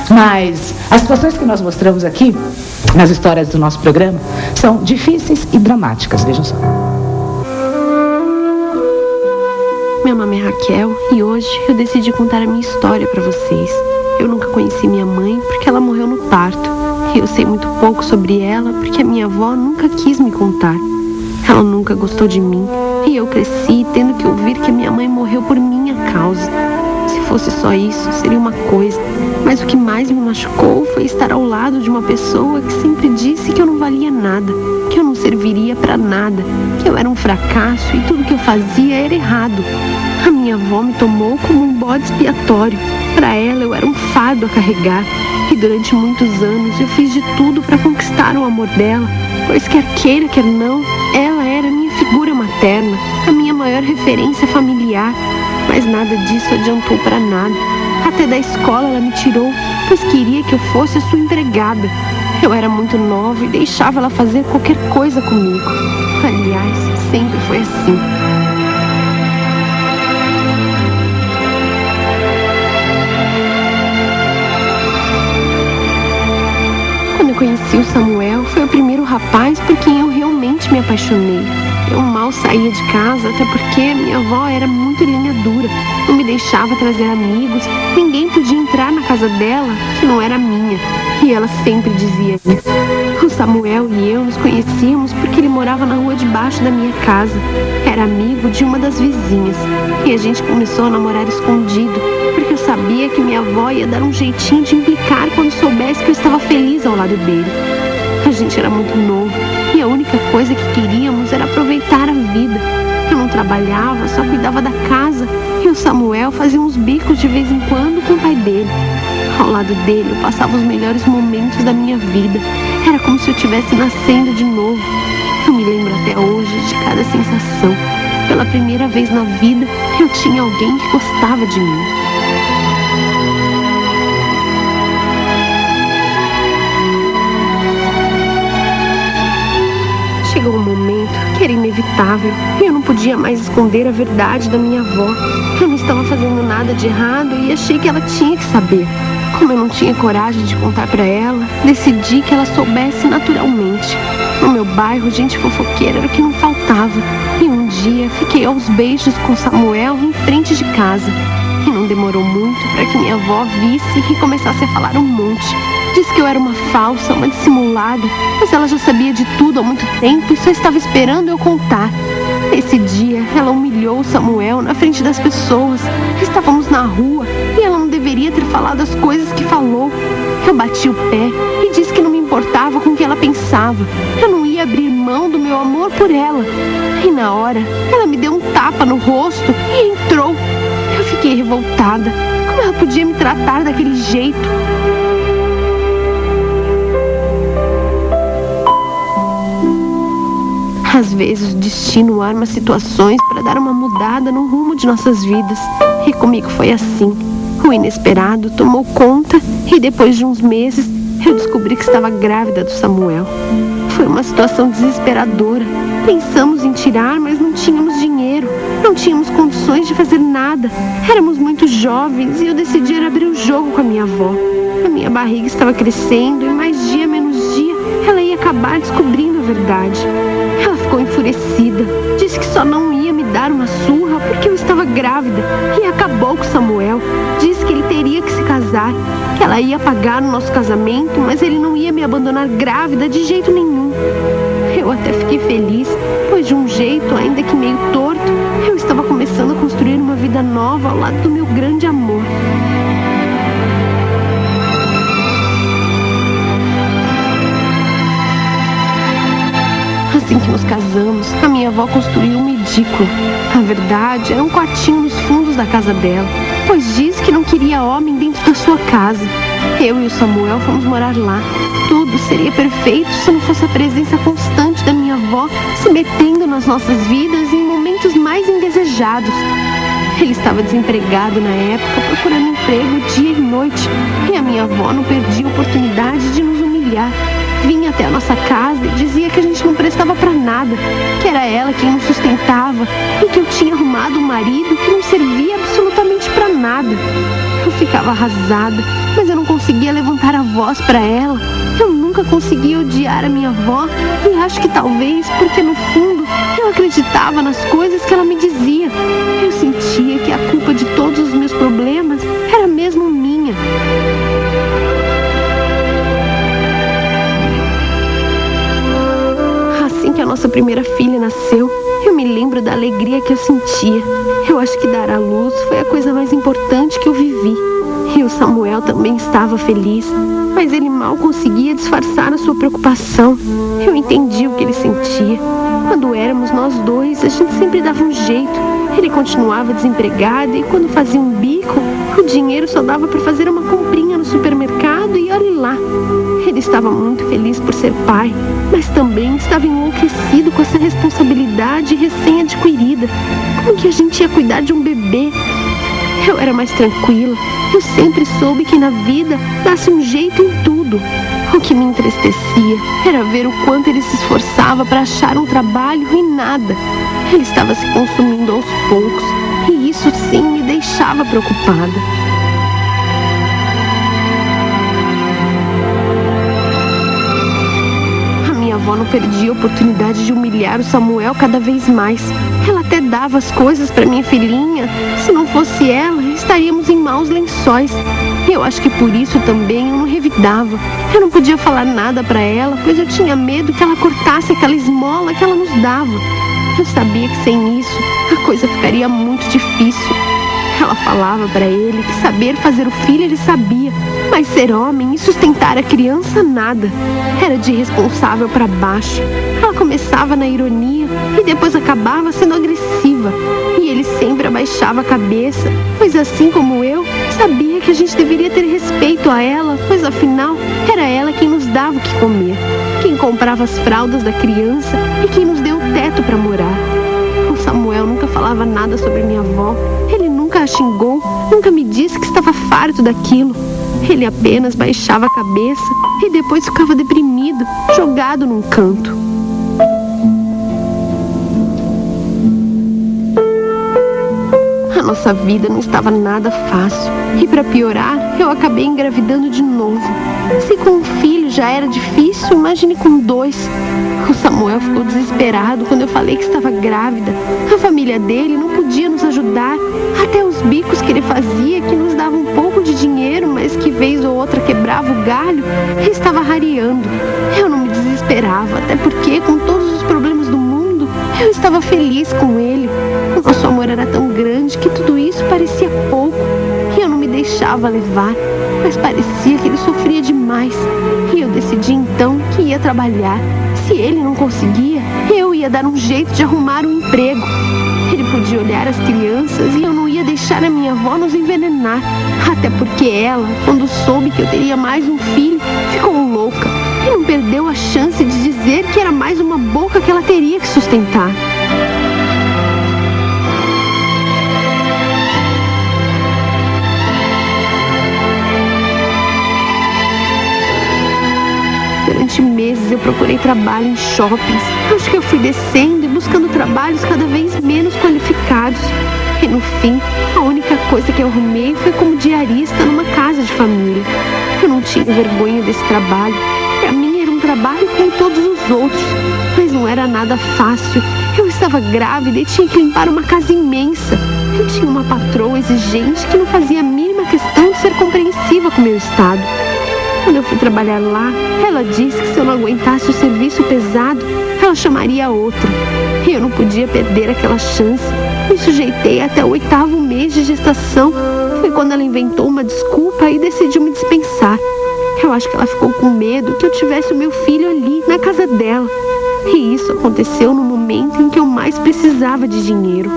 Mas as situações que nós mostramos aqui, nas histórias do nosso programa, são difíceis e dramáticas, vejam só. Meu nome é Raquel e hoje eu decidi contar a minha história para vocês. Eu nunca conheci minha mãe porque ela morreu no parto. E eu sei muito pouco sobre ela porque a minha avó nunca quis me contar. Ela nunca gostou de mim e eu cresci tendo que ouvir que a minha mãe morreu por minha causa. Se fosse só isso, seria uma coisa. Mas o que mais me machucou foi estar ao lado de uma pessoa que sempre disse que eu não valia nada, que eu não serviria para nada, que eu era um fracasso e tudo que eu fazia era errado. A minha avó me tomou como um bode expiatório. Para ela eu era um fardo a carregar. E durante muitos anos eu fiz de tudo para conquistar o amor dela, pois quer queira, quer não, ela era a minha figura materna, a minha maior referência familiar. Mas nada disso adiantou para nada. Até da escola ela me tirou, pois queria que eu fosse a sua empregada. Eu era muito nova e deixava ela fazer qualquer coisa comigo. Aliás, sempre foi assim. Quando eu conheci o Samuel, foi o primeiro rapaz por quem eu realmente me apaixonei. Eu mal saía de casa, até porque minha avó era muito linha dura. Não me deixava trazer amigos, ninguém podia entrar na casa dela, que não era minha. E ela sempre dizia isso. O Samuel e eu nos conhecíamos porque ele morava na rua de baixo da minha casa. Era amigo de uma das vizinhas. E a gente começou a namorar escondido, porque eu sabia que minha avó ia dar um jeitinho de implicar quando soubesse que eu estava feliz ao lado dele. A gente era muito novo e a única coisa que queríamos era aproveitar a vida. Eu não trabalhava, só cuidava da casa e o Samuel fazia uns bicos de vez em quando com o pai dele. Ao lado dele eu passava os melhores momentos da minha vida. Era como se eu estivesse nascendo de novo. Eu me lembro até hoje de cada sensação. Pela primeira vez na vida eu tinha alguém que gostava de mim. Chegou um momento que era inevitável e eu não podia mais esconder a verdade da minha avó. Eu não estava fazendo nada de errado e achei que ela tinha que saber. Como eu não tinha coragem de contar para ela, decidi que ela soubesse naturalmente. No meu bairro, gente fofoqueira era o que não faltava. E um dia fiquei aos beijos com Samuel em frente de casa. E não demorou muito para que minha avó visse e começasse a falar um monte. Disse que eu era uma falsa, uma dissimulada, mas ela já sabia de tudo há muito tempo e só estava esperando eu contar. Nesse dia, ela humilhou Samuel na frente das pessoas. Estávamos na rua e ela não deveria ter falado as coisas que falou. Eu bati o pé e disse que não me importava com o que ela pensava. Eu não ia abrir mão do meu amor por ela. E na hora, ela me deu um tapa no rosto e entrou. Eu fiquei revoltada. Como ela podia me tratar daquele jeito? Às vezes o destino arma situações para dar uma mudada no rumo de nossas vidas. E comigo foi assim. O inesperado tomou conta e depois de uns meses eu descobri que estava grávida do Samuel. Foi uma situação desesperadora. Pensamos em tirar, mas não tínhamos dinheiro. Não tínhamos condições de fazer nada. Éramos muito jovens e eu decidi abrir o jogo com a minha avó. A minha barriga estava crescendo e mais dia menos dia ela ia acabar descobrindo a verdade. Ela ficou enfurecida. Disse que só não ia me dar uma surra porque eu estava grávida. E acabou com Samuel. Disse que ele teria que se casar. Que ela ia pagar o nosso casamento, mas ele não ia me abandonar grávida de jeito nenhum. Eu até fiquei feliz, pois de um jeito, ainda que meio torto, eu estava começando a construir uma vida nova ao lado do meu grande amor. Assim que nos casamos, a minha avó construiu um edículo. Na verdade, era um quartinho nos fundos da casa dela, pois disse que não queria homem dentro da sua casa. Eu e o Samuel fomos morar lá. Tudo seria perfeito se não fosse a presença constante da minha avó se metendo nas nossas vidas em momentos mais indesejados. Ele estava desempregado na época, procurando emprego dia e noite, e a minha avó não perdia a oportunidade de nos humilhar. vinha até a nossa casa e dizia que a gente não prestava pra nada, que era ela quem nos sustentava e que eu tinha arrumado um marido que não servia absolutamente pra nada. Eu ficava arrasada, mas eu não conseguia levantar a voz pra ela. Eu nunca conseguia odiar a minha avó e acho que talvez porque no fundo eu acreditava nas coisas que ela me dizia. Eu sentia que a culpa de todos os meus problemas era mesmo minha. Assim que a nossa primeira filha nasceu, eu me lembro da alegria que eu sentia. Eu acho que dar à luz foi a coisa mais importante que eu vivi. E o Samuel também estava feliz, mas ele mal conseguia disfarçar a sua preocupação. Eu entendi o que ele sentia. Quando éramos nós dois, a gente sempre dava um jeito. Ele continuava desempregado e quando fazia um bico, o dinheiro só dava para fazer uma comprinha no supermercado e olhe lá. Ele estava muito feliz por ser pai, mas também estava enlouquecido com essa responsabilidade recém-adquirida. Como que a gente ia cuidar de um bebê? Eu era mais tranquila. Eu sempre soube que na vida dá-se um jeito em tudo. O que me entristecia era ver o quanto ele se esforçava para achar um trabalho e nada. Ele estava se consumindo aos poucos e isso sim me deixava preocupada. Minha avó não perdia a oportunidade de humilhar o Samuel cada vez mais. Ela até dava as coisas para minha filhinha. Se não fosse ela, estaríamos em maus lençóis. Eu acho que por isso também eu não revidava. Eu não podia falar nada para ela, pois eu tinha medo que ela cortasse aquela esmola que ela nos dava. Eu sabia que sem isso a coisa ficaria muito difícil. Ela falava para ele que saber fazer o filho ele sabia, mas ser homem e sustentar a criança nada. Era de irresponsável para baixo. Ela começava na ironia e depois acabava sendo agressiva. E ele sempre abaixava a cabeça, pois assim como eu, sabia que a gente deveria ter respeito a ela, pois afinal era ela quem nos dava o que comer, quem comprava as fraldas da criança e quem nos deu o teto para morar. O Samuel nunca falava nada sobre minha avó. Ele nunca a xingou, nunca me disse que estava farto daquilo. Ele apenas baixava a cabeça e depois ficava deprimido, jogado num canto. A nossa vida não estava nada fácil. E para piorar, eu acabei engravidando de novo. Se com um filho já era difícil, imagine com 2. O Samuel ficou desesperado quando eu falei que estava grávida. A família dele não podia nos ajudar. Até os bicos que ele fazia, que nos davam um pouco de dinheiro, mas que vez ou outra quebrava o galho, ele estava rareando. Eu não me desesperava, até porque, com todos os problemas do mundo, eu estava feliz com ele. O nosso amor era tão grande que tudo isso parecia pouco. E eu não me deixava levar, mas parecia que ele sofria demais. E eu decidi então que ia trabalhar. Se ele não conseguia, eu ia dar um jeito de arrumar um emprego. Ele podia olhar as crianças e eu não ia deixar a minha avó nos envenenar. Até porque ela, quando soube que eu teria mais um filho, ficou louca e não perdeu a chance de dizer que era mais uma boca que ela teria que sustentar. Durante meses eu procurei trabalho em shoppings. Acho que eu fui descendo e buscando trabalhos cada vez menos qualificados. E no fim, a única coisa que eu arrumei foi como diarista numa casa de família. Eu não tinha vergonha desse trabalho. Para mim era um trabalho como todos os outros. Mas não era nada fácil. Eu estava grávida e tinha que limpar uma casa imensa. Eu tinha uma patroa exigente que não fazia a mínima questão de ser compreensiva com o meu estado. Quando eu fui trabalhar lá, ela disse que se eu não aguentasse o serviço pesado, ela chamaria outra. E eu não podia perder aquela chance. Me sujeitei até o 8º mês de gestação. Foi quando ela inventou uma desculpa e decidiu me dispensar. Eu acho que ela ficou com medo que eu tivesse o meu filho ali, na casa dela. E isso aconteceu no momento em que eu mais precisava de dinheiro.